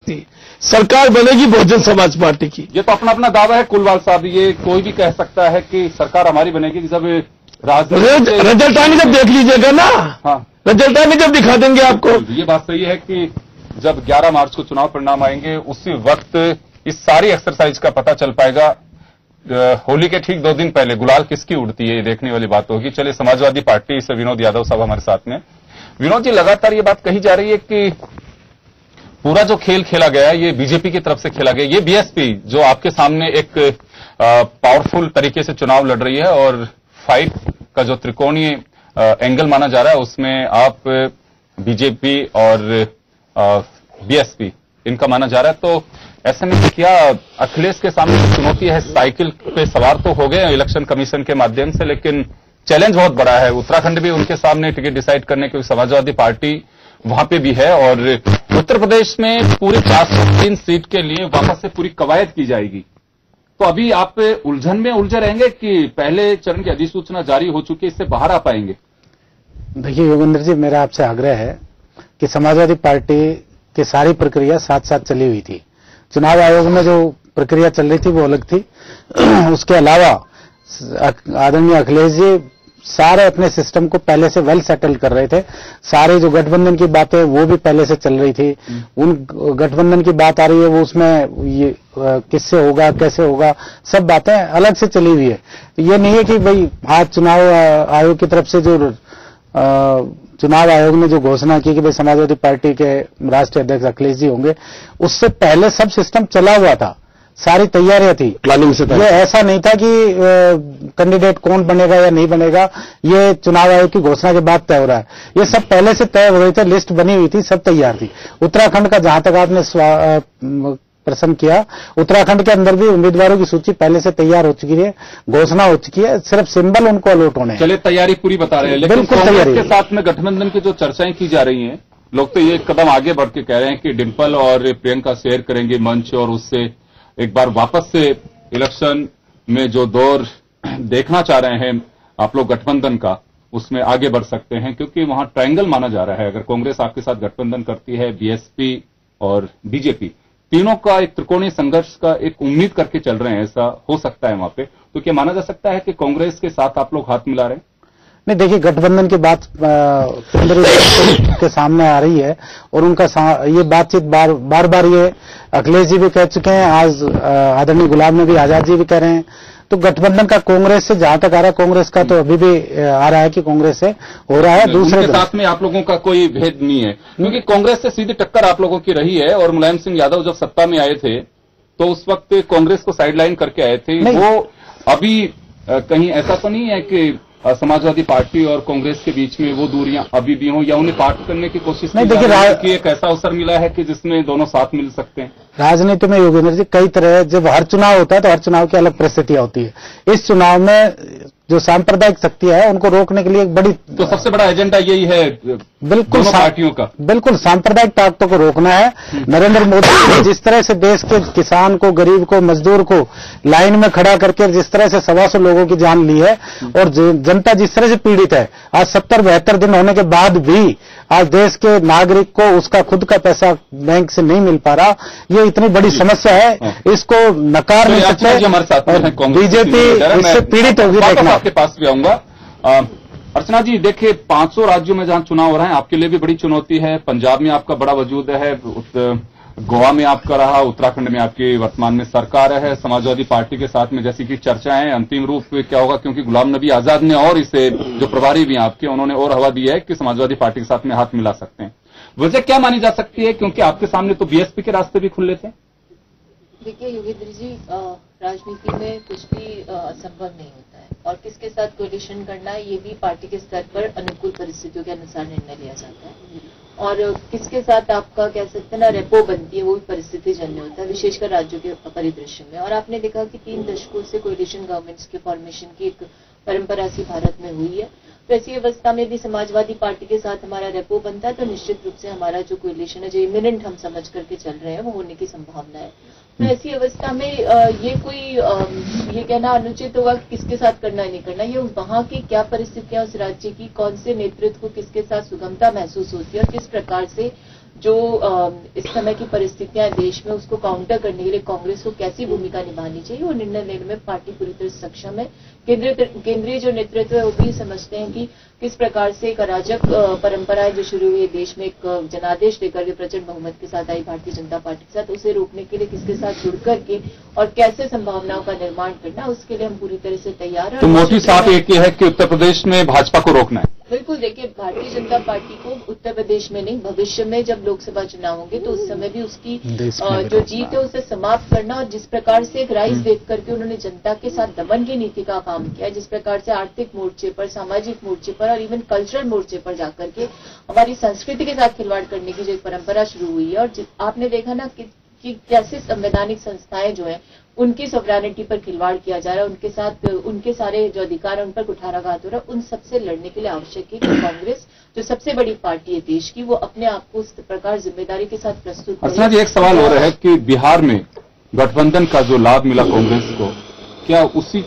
सकती। सरकार बनेगी बहुजन समाज पार्टी की। ये तो अपना अपना दावा है कुलवाल साहब, ये कोई भी कह सकता है कि सरकार हमारी बनेगी जब रिजल्ट आने जब देख लीजिएगा ना। हाँ, रिजल्ट आने जब दिखा देंगे आपको। ये बात सही है कि जब 11 मार्च को चुनाव परिणाम आएंगे उसी वक्त इस सारी एक्सरसाइज का पता चल पाएगा। होली के ठीक 2 दिन पहले गुलाल किसकी उड़ती है ये देखने वाली बात होगी। चलिए, समाजवादी पार्टी से विनोद यादव साहब हमारे साथ में। विनोद जी, लगातार ये बात कही जा रही है कि पूरा जो खेल खेला गया है ये बीजेपी की तरफ से खेला गया। ये बीएसपी जो आपके सामने एक पावरफुल तरीके से चुनाव लड़ रही है और फाइट का जो त्रिकोणीय एंगल माना जा रहा है उसमें आप बीजेपी और बीएसपी इनका माना जा रहा है, तो ऐसे में क्या अखिलेश के सामने जो चुनौती है, साइकिल पे सवार तो हो गए इलेक्शन कमीशन के माध्यम से, लेकिन चैलेंज बहुत बड़ा है। उत्तराखंड भी उनके सामने टिकट डिसाइड करने के, समाजवादी पार्टी वहां पे भी है और उत्तर प्रदेश में पूरे 403 सीट के लिए वापस से पूरी कवायद की जाएगी। तो अभी आप उलझन में उलझे रहेंगे कि पहले चरण की अधिसूचना जारी हो चुकी है, इससे बाहर आ पाएंगे? देखिए योगेंद्र जी, मेरा आपसे आग्रह है कि समाजवादी पार्टी की सारी प्रक्रिया साथ साथ चली हुई थी। चुनाव आयोग में जो प्रक्रिया चल रही थी वो अलग थी। उसके अलावा आदरणीय अखिलेश जी सारे अपने सिस्टम को पहले से वेल सेटल कर रहे थे। सारे जो गठबंधन की बातें वो भी पहले से चल रही थी। उन गठबंधन की बात आ रही है वो उसमें ये किससे होगा, कैसे होगा, सब बातें अलग से चली हुई है। ये नहीं है कि भाई आज चुनाव आयोग की तरफ से जो चुनाव आयोग ने जो घोषणा की कि भाई समाजवादी पार्टी के राष्ट्रीय अध्यक्ष अखिलेश जी होंगे, उससे पहले सब सिस्टम चला हुआ था, सारी तैयारियां थी प्लानिंग से। ये ऐसा नहीं था कि कैंडिडेट कौन बनेगा या नहीं बनेगा, ये चुनाव आयोग की घोषणा के बाद तय हो रहा है। ये सब पहले से तय हो रही थी, लिस्ट बनी हुई थी, सब तैयार थी। उत्तराखंड का जहां तक आपने प्रश्न किया, उत्तराखंड के अंदर भी उम्मीदवारों की सूची पहले से तैयार हो चुकी है, घोषणा हो चुकी है, सिर्फ सिंबल उनको अलॉट होने हैं। चलिए, तैयारी पूरी बता रहे हैं, लेकिन कांग्रेस के साथ में गठबंधन की जो चर्चाएं की जा रही हैं, लोग तो ये कदम आगे बढ़ के कह रहे हैं कि डिम्पल और प्रियंका शेयर करेंगे मंच और उससे एक बार वापस से इलेक्शन में जो दौर देखना चाह रहे हैं आप लोग गठबंधन का, उसमें आगे बढ़ सकते हैं, क्योंकि वहां ट्रायंगल माना जा रहा है। अगर कांग्रेस आपके साथ गठबंधन करती है, बीएसपी और बीजेपी तीनों का एक त्रिकोणीय संघर्ष का एक उम्मीद करके चल रहे हैं, ऐसा हो सकता है वहां पे, तो क्या माना जा सकता है कि कांग्रेस के साथ आप लोग हाथ मिला रहे हैं? नहीं, देखिए गठबंधन की बात केंद्र के सामने आ रही है और उनका ये बातचीत बार बार ये अखिलेश जी भी कह चुके हैं, आज आदरणीय गुलाम नबी आजाद जी भी कह रहे हैं। तो गठबंधन का कांग्रेस से जहां तक आ रहा है, कांग्रेस का तो अभी भी आ रहा है कि कांग्रेस से हो रहा है। दूसरे के साथ में आप लोगों का कोई भेद नहीं है, क्योंकि कांग्रेस से सीधी टक्कर आप लोगों की रही है और मुलायम सिंह यादव जब सत्ता में आए थे तो उस वक्त कांग्रेस को साइडलाइन करके आए थे। वो अभी कहीं ऐसा तो नहीं है कि समाजवादी पार्टी और कांग्रेस के बीच में वो दूरियां अभी भी हों, या उन्हें पार्ट करने की कोशिश नहीं? देखिए, कि एक ऐसा अवसर मिला है कि जिसमें दोनों साथ मिल सकते हैं। राजनीति में योगेंद्र जी कई तरह, जब हर चुनाव होता है तो हर चुनाव की अलग परिस्थितियां होती है। इस चुनाव में जो सांप्रदायिक शक्तियां है उनको रोकने के लिए एक बड़ी, तो सबसे बड़ा एजेंडा यही है बिल्कुल पार्टियों का, बिल्कुल सांप्रदायिक ताकतों को रोकना है। नरेंद्र मोदी ने जिस तरह से देश के किसान को, गरीब को, मजदूर को लाइन में खड़ा करके जिस तरह से 125 लोगों की जान ली है और जनता जिस तरह से पीड़ित है, आज 70-72 दिन होने के बाद भी आज देश के नागरिक को उसका खुद का पैसा बैंक से नहीं मिल पा रहा, ये इतनी बड़ी समस्या है, इसको नकार नहीं सकते। हमारे साथ बीजेपी इससे पीड़ित होगी। देखना आपके पास भी आऊंगा। अर्चना जी, देखिए 500 राज्यों में जहां चुनाव हो रहे हैं, आपके लिए भी बड़ी चुनौती है। पंजाब में आपका बड़ा वजूद है, गोवा में आपका रहा, उत्तराखंड में आपकी वर्तमान में सरकार है समाजवादी पार्टी के साथ में, जैसी कि चर्चाएं अंतिम रूप क्या होगा, क्योंकि गुलाम नबी आजाद ने और इसे जो प्रभारी भी हैं आपके, उन्होंने और हवा दी है कि समाजवादी पार्टी के साथ में हाथ मिला सकते हैं। वजह क्या मानी जा सकती है, क्योंकि आपके सामने तो बीएसपी के रास्ते भी खुले थे? देखिए योगेंद्र जी, राजनीति में कुछ भी असंभव नहीं होता है और किसके साथ कोलिशन करना है ये भी पार्टी के स्तर पर अनुकूल परिस्थितियों के अनुसार निर्णय लिया जाता है और किसके साथ आपका कह सकते हैं ना रेपो बनती है वो भी परिस्थिति जन्य होता है, विशेषकर राज्यों के परिदृश्य में। और आपने देखा कि 3 दशकों से कोलिशन गवर्नमेंट्स के फॉर्मेशन की एक परंपरा सी भारत में हुई है। तो ऐसी अवस्था में भी समाजवादी पार्टी के साथ हमारा रेपो बनता है तो निश्चित रूप से हमारा जो कोलिशन है, जो इमिनेंट हम समझ करके चल रहे हैं, वो होने की संभावना है। तो ऐसी अवस्था में ये कोई ये कहना अनुचित होगा कि किसके साथ करना है नहीं करना, ये वहां की क्या परिस्थितियां उस राज्य की, कौन से नेतृत्व को किसके साथ सुगमता महसूस होती है और किस प्रकार से जो इस समय की परिस्थितियां देश में उसको काउंटर करने के लिए कांग्रेस को कैसी भूमिका निभानी चाहिए वो निर्णय लेने में पार्टी पूरी तरह से सक्षम है। केंद्रीय जो नेतृत्व है वो भी समझते हैं कि किस प्रकार से एक अराजक परंपरा जो शुरू हुई है देश में, एक जनादेश लेकर के प्रचंड बहुमत के साथ आई भारतीय जनता पार्टी के साथ, उसे रोकने के लिए किसके साथ जुड़ करके और कैसे संभावनाओं का निर्माण करना, उसके लिए हम पूरी तरह से तैयार हैं। तो मोदी साहब एक ये है कि उत्तर प्रदेश में भाजपा को रोकना है। बिल्कुल, देखिए भारतीय जनता पार्टी को उत्तर प्रदेश में नहीं, भविष्य में जब लोकसभा चुनाव होंगे तो उस समय भी उसकी जो जीत है उसे समाप्त करना, और जिस प्रकार से एक राइज देख करके उन्होंने जनता के साथ दमन की नीति का काम किया, जिस प्रकार से आर्थिक मोर्चे पर, सामाजिक मोर्चे पर और इवन कल्चरल मोर्चे पर जाकर के हमारी संस्कृति के साथ खिलवाड़ करने की जो एक परंपरा शुरू हुई है, और आपने देखा ना कि कैसे संवैधानिक संस्थाएं जो है उनकी सॉवरेनिटी पर खिलवाड़ किया जा रहा है, उनके साथ उनके सारे जो अधिकार है उन पर कुठाराघात हो रहा है, उन सबसे लड़ने के लिए आवश्यक है कि कांग्रेस जो सबसे बड़ी पार्टी है देश की वो अपने आप को उस प्रकार जिम्मेदारी के साथ प्रस्तुत करे। अर्चना जी, एक सवाल हो रहा है कि बिहार में गठबंधन का जो लाभ मिला कांग्रेस को, क्या उसी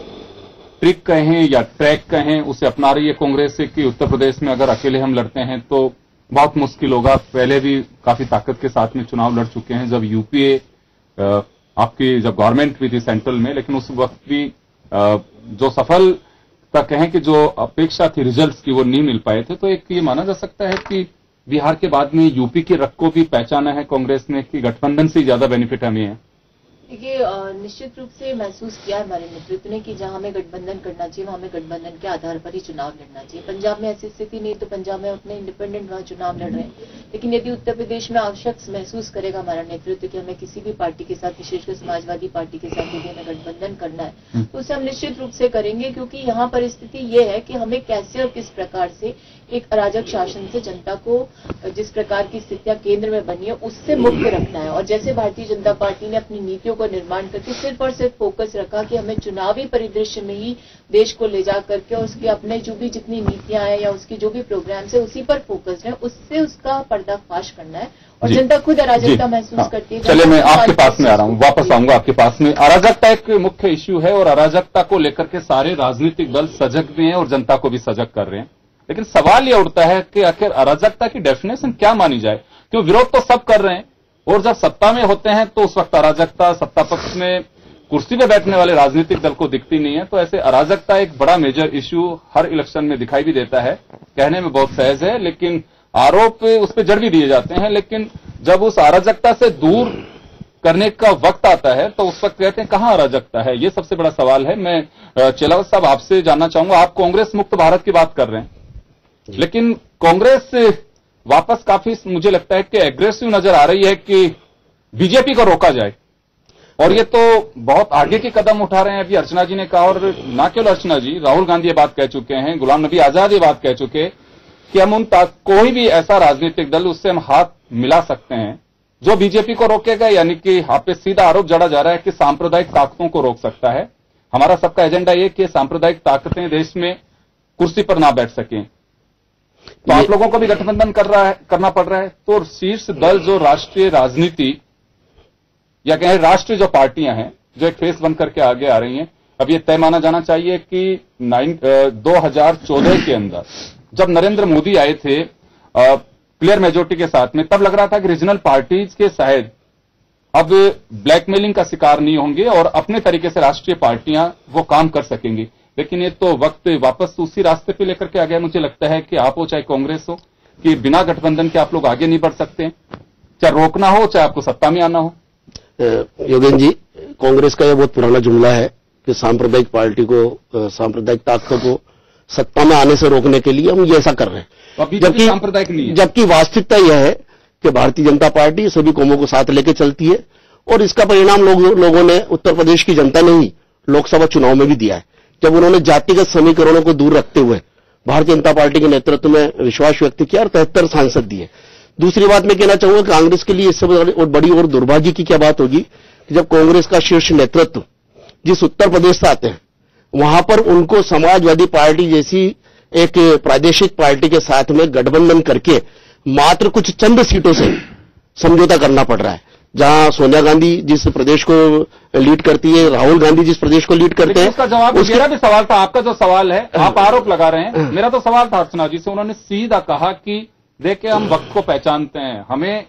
ट्रिक कहें या ट्रैक कहें उसे अपना रही है कांग्रेस से कि उत्तर प्रदेश में अगर अकेले हम लड़ते हैं तो बहुत मुश्किल होगा। पहले भी काफी ताकत के साथ में चुनाव लड़ चुके हैं, जब यूपीए आपकी जब गवर्नमेंट भी थी सेंट्रल में, लेकिन उस वक्त भी जो सफलता कहें कि जो अपेक्षा थी रिजल्ट्स की वो नहीं मिल पाए थे। तो एक ये माना जा सकता है कि बिहार के बाद में यूपी के रख को भी पहचाना है कांग्रेस ने कि गठबंधन से ज्यादा बेनिफिट हमें है। देखिए, निश्चित रूप से महसूस किया हमारे नेतृत्व ने कि जहां हमें गठबंधन करना चाहिए वहां हमें गठबंधन के आधार पर ही चुनाव लड़ना चाहिए। पंजाब में ऐसी स्थिति नहीं, तो पंजाब में अपने इंडिपेंडेंट वहां चुनाव लड़ रहे हैं, लेकिन यदि उत्तर प्रदेश में आवश्यक महसूस करेगा हमारा नेतृत्व कि हमें किसी भी पार्टी के साथ, विशेषकर समाजवादी पार्टी के साथ यदि हमें गठबंधन करना है तो उसे हम निश्चित रूप से करेंगे, क्योंकि यहाँ परिस्थिति ये है कि हमें कैसे और किस प्रकार से एक अराजक शासन से जनता को, जिस प्रकार की स्थितियां केंद्र में बनी है उससे मुक्त रखना है। और जैसे भारतीय जनता पार्टी ने अपनी नीतियों को निर्माण करके सिर्फ और सिर्फ फोकस रखा कि हमें चुनावी परिदृश्य में ही देश को ले जा करके और उसके अपने जो भी जितनी नीतियां हैं या उसकी जो भी प्रोग्राम्स है उसी पर फोकस है, उससे उसका पर्दाफाश करना है और जनता खुद अराजकता महसूस करती है। चलिए, मैं आपके पास में आ रहा हूं, वापस आऊंगा आपके पास में। अराजकता एक मुख्य इश्यू है और अराजकता को लेकर के सारे राजनीतिक दल सजग भी हैं और जनता को भी सजग कर रहे हैं, लेकिन सवाल यह उठता है कि आखिर अराजकता की डेफिनेशन क्या मानी जाए, क्यों विरोध तो सब कर रहे हैं और जब सत्ता में होते हैं तो उस वक्त अराजकता सत्ता पक्ष में कुर्सी पे बैठने वाले राजनीतिक दल को दिखती नहीं है। तो ऐसे अराजकता एक बड़ा मेजर इश्यू हर इलेक्शन में दिखाई भी देता है। कहने में बहुत सहज है, लेकिन आरोप उस पर जड़ भी दिए जाते हैं, लेकिन जब उस अराजकता से दूर करने का वक्त आता है तो उस वक्त कहते हैं कहां अराजकता है। ये सबसे बड़ा सवाल है। मैं चेलावत साहब आपसे जानना चाहूंगा, आप कांग्रेस मुक्त भारत की बात कर रहे हैं, लेकिन कांग्रेस वापस काफी मुझे लगता है कि एग्रेसिव नजर आ रही है कि बीजेपी को रोका जाए, और ये तो बहुत आगे के कदम उठा रहे हैं। अभी अर्चना जी ने कहा, और ना केवल अर्चना जी, राहुल गांधी ये बात कह चुके हैं, गुलाम नबी आजाद ये बात कह चुके कि हम कोई भी ऐसा राजनीतिक दल उससे हम हाथ मिला सकते हैं जो बीजेपी को रोकेगा, यानी कि आप पे सीधा आरोप जड़ा जा रहा है कि सांप्रदायिक ताकतों को रोक सकता है। हमारा सबका एजेंडा ये कि सांप्रदायिक ताकतें देश में कुर्सी पर ना बैठ सकें, तो आप लोगों को भी गठबंधन करना पड़ रहा है। तो शीर्ष दल जो राष्ट्रीय राजनीति या कहें राष्ट्रीय जो पार्टियां हैं जो एक फेस बन करके आगे आ रही हैं, अब ये तय माना जाना चाहिए कि 2014 के अंदर जब नरेंद्र मोदी आए थे क्लियर मेजोरिटी के साथ में, तब लग रहा था कि रीजनल पार्टीज के शायद अब ब्लैकमेलिंग का शिकार नहीं होंगे और अपने तरीके से राष्ट्रीय पार्टियां वो काम कर सकेंगी। लेकिन ये तो वक्त वापस उसी रास्ते पे लेकर के आ गया। मुझे लगता है कि आप हो चाहे कांग्रेस हो, कि बिना गठबंधन के आप लोग आगे नहीं बढ़ सकते, चाहे रोकना हो चाहे आपको सत्ता में आना हो। योगेंद्र जी, कांग्रेस का यह बहुत पुराना जुमला है कि सांप्रदायिक पार्टी को, सांप्रदायिक ताकतों को सत्ता में आने से रोकने के लिए हम ये ऐसा कर रहे हैं, जबकि सांप्रदायिक नहीं है। जबकि वास्तविकता यह है कि भारतीय जनता पार्टी सभी कौमों को साथ लेकर चलती है और इसका परिणाम लोगों ने, उत्तर प्रदेश की जनता ने ही लोकसभा चुनाव में भी दिया है, जब उन्होंने जातिगत समीकरणों को दूर रखते हुए भारतीय जनता पार्टी के नेतृत्व में विश्वास व्यक्त किया और 73 सांसद दिए। दूसरी बात मैं कहना चाहूंगा, कांग्रेस के लिए इससे बड़ी और दुर्भाग्य की क्या बात होगी कि जब कांग्रेस का शीर्ष नेतृत्व जिस उत्तर प्रदेश से आते हैं वहां पर उनको समाजवादी पार्टी जैसी एक प्रादेशिक पार्टी के साथ में गठबंधन करके मात्र कुछ चंद सीटों से समझौता करना पड़ रहा है। जहां सोनिया गांधी जिस प्रदेश को लीड करती है, राहुल गांधी जिस प्रदेश को लीड करते हैं। उसका जवाब मेरा भी सवाल था, आपका जो सवाल है आप आरोप लगा रहे हैं, मेरा तो सवाल था अर्चना जी से। उन्होंने सीधा कहा कि देखिए हम वक्त को पहचानते हैं, हमें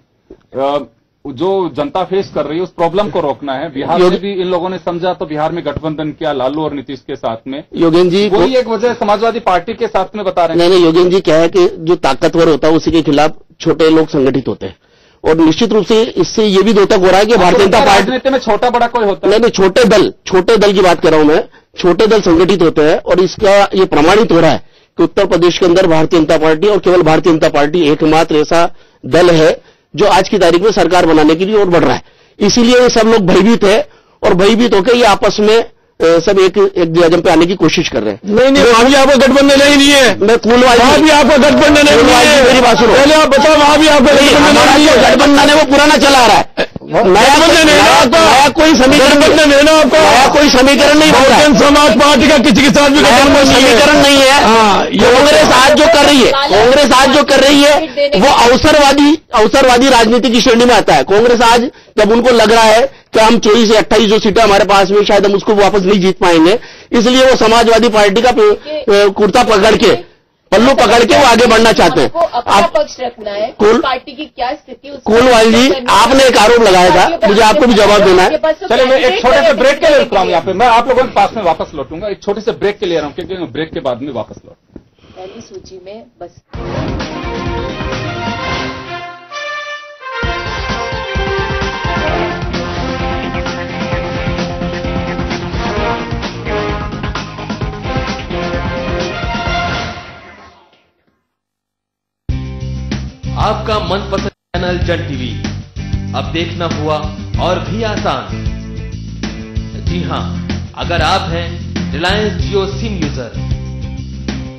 जो जनता फेस कर रही है उस प्रॉब्लम को रोकना है। बिहार में भी इन लोगों ने समझा तो बिहार में गठबंधन किया लालू और नीतीश के साथ में। योगेंद्र जी वही एक वजह समाजवादी पार्टी के साथ में बता रहे हैं। नहीं, योगेंद्र जी क्या है कि जो ताकतवर होता है उसी के खिलाफ छोटे लोग संगठित होते हैं, और निश्चित रूप से इससे ये भी द्योतक हो रहा है कि भारतीय जनता पार्टी राजनीति में छोटा बड़ा कोई होता है? नहीं, छोटे दल की बात कर रहा हूं मैं। छोटे दल संगठित होते हैं और इसका ये प्रमाणित हो रहा है कि उत्तर प्रदेश के अंदर भारतीय जनता पार्टी और केवल भारतीय जनता पार्टी एकमात्र ऐसा दल है जो आज की तारीख में सरकार बनाने के लिए और बढ़ रहा है। इसीलिए ये सब लोग भयभीत है और भयभीत होकर ये आपस में सब एक दियाजम पे आने की कोशिश कर रहे हैं। नहीं, वहां भी आपको गठबंधन नहीं है। मैं वहां भी आपको गठबंधन नहीं है। मेरी बात सुनो, पहले आप बताओ, वहां भी आपको गठबंधन है वो पुराना चला आ रहा है। नया कोई समीकरण है ना आपको? नया कोई समीकरण नहीं बन रहा है। बहुजन समाज पार्टी का किसी के साथ भी समीकरण नहीं है। कांग्रेस आज जो कर रही है वो अवसरवादी राजनीति की श्रेणी में आता है। कांग्रेस आज जब उनको लग रहा है कि हम 24 से 28 जो सीटें हमारे पास में शायद हम उसको वापस नहीं जीत पाएंगे, इसलिए वो समाजवादी पार्टी का कुर्ता पकड़ के पल्लू पकड़ के वो आगे बढ़ना चाहते हैं। अपना पक्ष रखना है। पार्टी की क्या स्थिति? कुलवाल जी, आपने एक आरोप लगाया था, मुझे आपको भी जवाब देना है। चलिए मैं एक छोटे से ब्रेक के लिए रुक रहा हूं यहाँ पे। मैं आप लोगों के पास में वापस लौटूंगा। एक छोटे से ब्रेक के लिए रहा हूं क्योंकि मैं ब्रेक के बाद में वापस लौटूंगा। पहली सूची में बस आपका मनपसंद चैनल जन टीवी अब देखना हुआ और भी आसान। जी हां, अगर आप हैं रिलायंस जियो सिम यूजर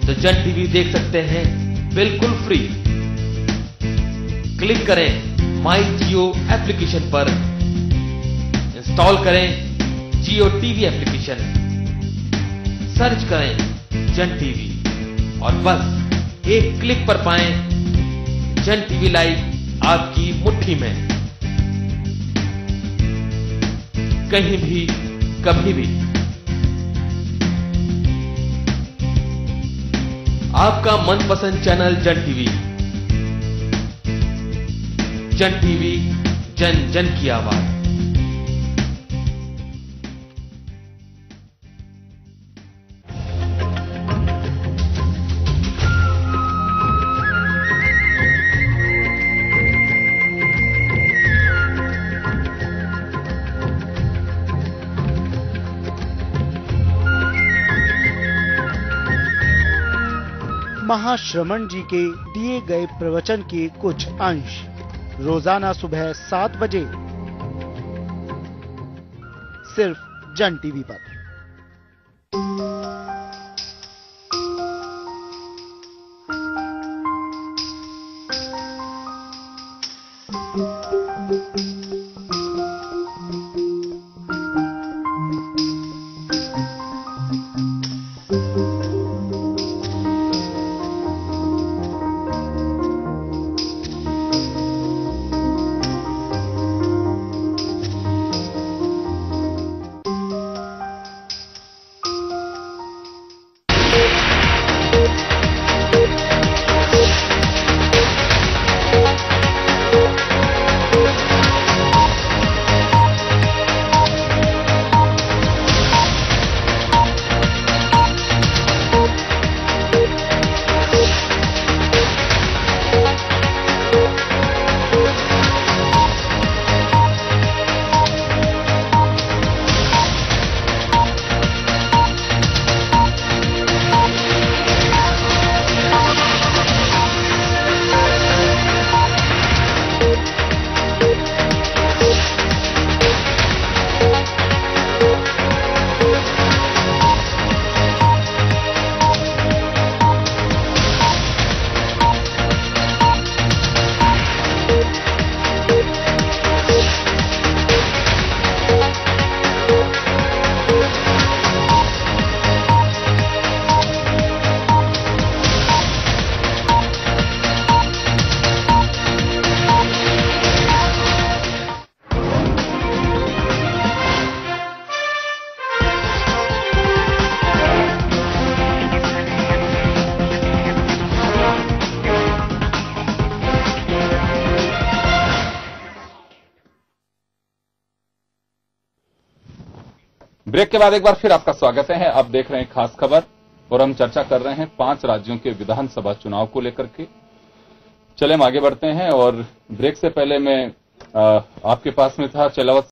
तो जन टीवी देख सकते हैं बिल्कुल फ्री। क्लिक करें माई जियो एप्लीकेशन पर, इंस्टॉल करें जियो टीवी एप्लीकेशन, सर्च करें जन टीवी और बस एक क्लिक पर पाएं जन टीवी लाइव आपकी मुट्ठी में, कहीं भी कभी भी। आपका मनपसंद चैनल जन टीवी। जन टीवी, जन जन की आवाज। महाश्रमण जी के दिए गए प्रवचन के कुछ अंश रोजाना सुबह 7 बजे सिर्फ जन टीवी पर। ब्रेक के बाद एक बार फिर आपका स्वागत है। आप देख रहे हैं खास खबर और हम चर्चा कर रहे हैं 5 राज्यों के विधानसभा चुनाव को लेकर के। चले हम आगे बढ़ते हैं और ब्रेक से पहले मैं आपके पास में था चलावत